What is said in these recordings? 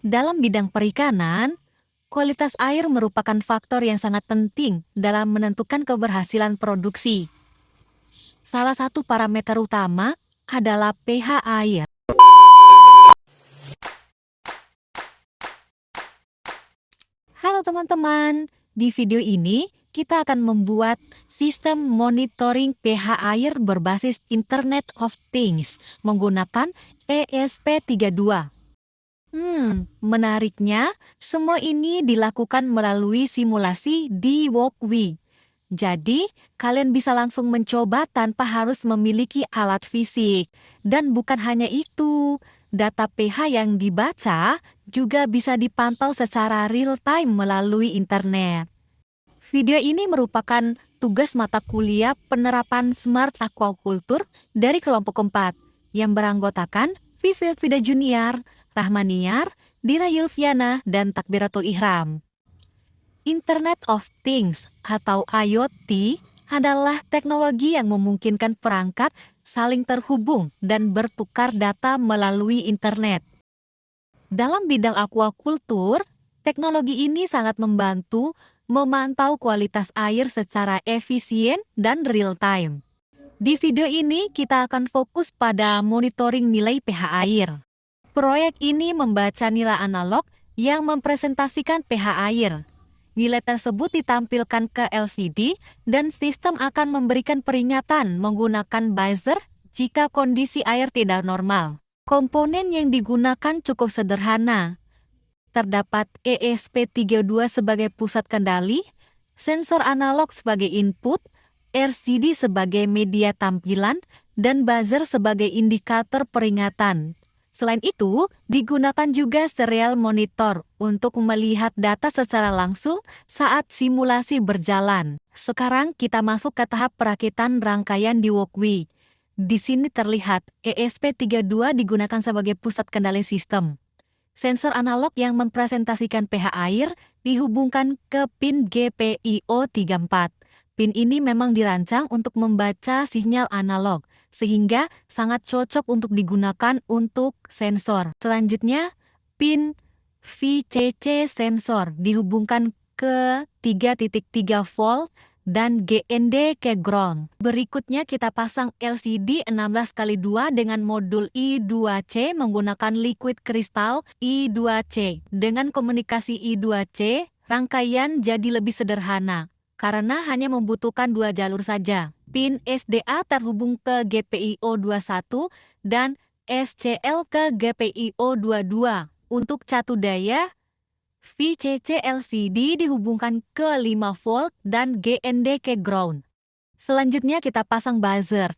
Dalam bidang perikanan, kualitas air merupakan faktor yang sangat penting dalam menentukan keberhasilan produksi. Salah satu parameter utama adalah pH air. Halo teman-teman, di video ini kita akan membuat sistem monitoring pH air berbasis Internet of Things menggunakan ESP32. Menariknya, semua ini dilakukan melalui simulasi di Walkway. Jadi, kalian bisa langsung mencoba tanpa harus memiliki alat fisik. Dan bukan hanya itu, data pH yang dibaca juga bisa dipantau secara real-time melalui internet. Video ini merupakan tugas mata kuliah penerapan Smart Aquaculture dari kelompok 4 yang beranggotakan Vivi Elvida Junior, Rahmaniar, Dira Yulfiana, dan Takbiratul Ihram. Internet of Things atau IoT adalah teknologi yang memungkinkan perangkat saling terhubung dan bertukar data melalui internet. Dalam bidang aquaculture, teknologi ini sangat membantu memantau kualitas air secara efisien dan real-time. Di video ini kita akan fokus pada monitoring nilai pH air. Proyek ini membaca nilai analog yang mempresentasikan pH air. Nilai tersebut ditampilkan ke LCD dan sistem akan memberikan peringatan menggunakan buzzer jika kondisi air tidak normal. Komponen yang digunakan cukup sederhana. Terdapat ESP32 sebagai pusat kendali, sensor analog sebagai input, LCD sebagai media tampilan, dan buzzer sebagai indikator peringatan. Selain itu, digunakan juga serial monitor untuk melihat data secara langsung saat simulasi berjalan. Sekarang kita masuk ke tahap perakitan rangkaian di Walkway. Di sini terlihat ESP32 digunakan sebagai pusat kendali sistem. Sensor analog yang mempresentasikan pH air dihubungkan ke pin GPIO34. Pin ini memang dirancang untuk membaca sinyal analog, sehingga sangat cocok untuk digunakan untuk sensor. Selanjutnya, pin VCC sensor dihubungkan ke 3.3 volt dan GND ke ground. Berikutnya kita pasang LCD 16x2 dengan modul I2C menggunakan liquid crystal I2C. Dengan komunikasi I2C, rangkaian jadi lebih sederhana karena hanya membutuhkan 2 jalur saja. Pin SDA terhubung ke GPIO21 dan SCL ke GPIO22. Untuk catu daya, VCC LCD dihubungkan ke 5 volt dan GND ke ground. Selanjutnya kita pasang buzzer.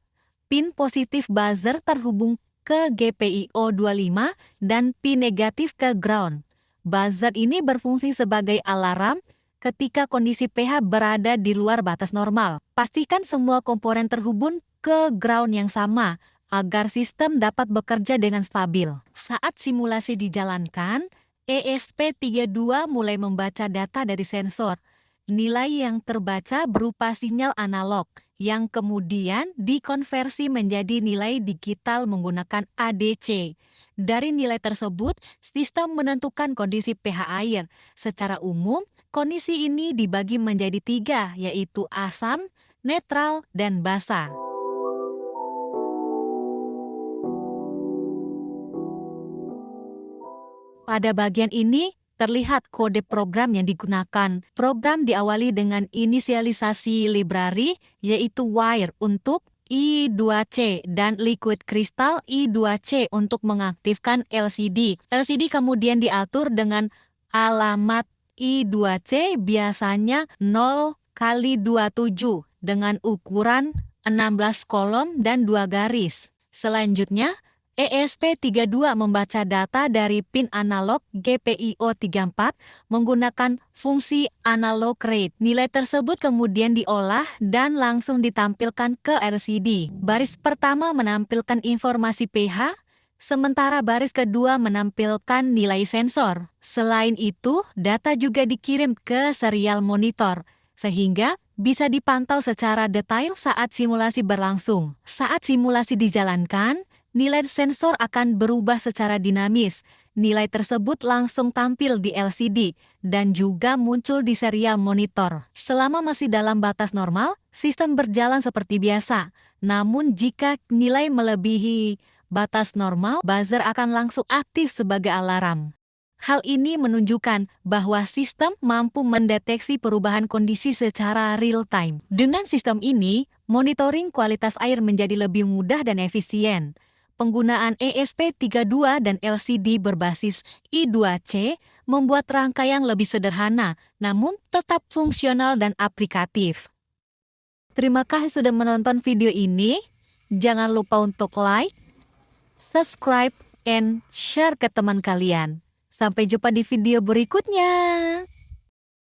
Pin positif buzzer terhubung ke GPIO25 dan pin negatif ke ground. Buzzer ini berfungsi sebagai alarm ketika kondisi pH berada di luar batas normal. Pastikan semua komponen terhubung ke ground yang sama agar sistem dapat bekerja dengan stabil. Saat simulasi dijalankan, ESP32 mulai membaca data dari sensor. Nilai yang terbaca berupa sinyal analog yang kemudian dikonversi menjadi nilai digital menggunakan ADC. Dari nilai tersebut, sistem menentukan kondisi pH air. Secara umum, kondisi ini dibagi menjadi 3, yaitu asam, netral, dan basa. Pada bagian ini, terlihat kode program yang digunakan. Program diawali dengan inisialisasi library, yaitu wire untuk I2C dan liquid crystal I2C untuk mengaktifkan LCD. LCD kemudian diatur dengan alamat I2C biasanya 0x27 dengan ukuran 16 kolom dan 2 garis. Selanjutnya, ESP32 membaca data dari pin analog GPIO34 menggunakan fungsi analog read. Nilai tersebut kemudian diolah dan langsung ditampilkan ke LCD. Baris pertama menampilkan informasi pH, sementara baris kedua menampilkan nilai sensor. Selain itu, data juga dikirim ke serial monitor, sehingga bisa dipantau secara detail saat simulasi berlangsung. Saat simulasi dijalankan, nilai sensor akan berubah secara dinamis. nilai tersebut langsung tampil di LCD dan juga muncul di serial monitor. Selama masih dalam batas normal, sistem berjalan seperti biasa. Namun jika nilai melebihi batas normal, buzzer akan langsung aktif sebagai alarm. Hal ini menunjukkan bahwa sistem mampu mendeteksi perubahan kondisi secara real-time. Dengan sistem ini, monitoring kualitas air menjadi lebih mudah dan efisien. Penggunaan ESP32 dan LCD berbasis I2C membuat rangkaian lebih sederhana, namun tetap fungsional dan aplikatif. Terima kasih sudah menonton video ini. Jangan lupa untuk like, subscribe, and share ke teman kalian. Sampai jumpa di video berikutnya.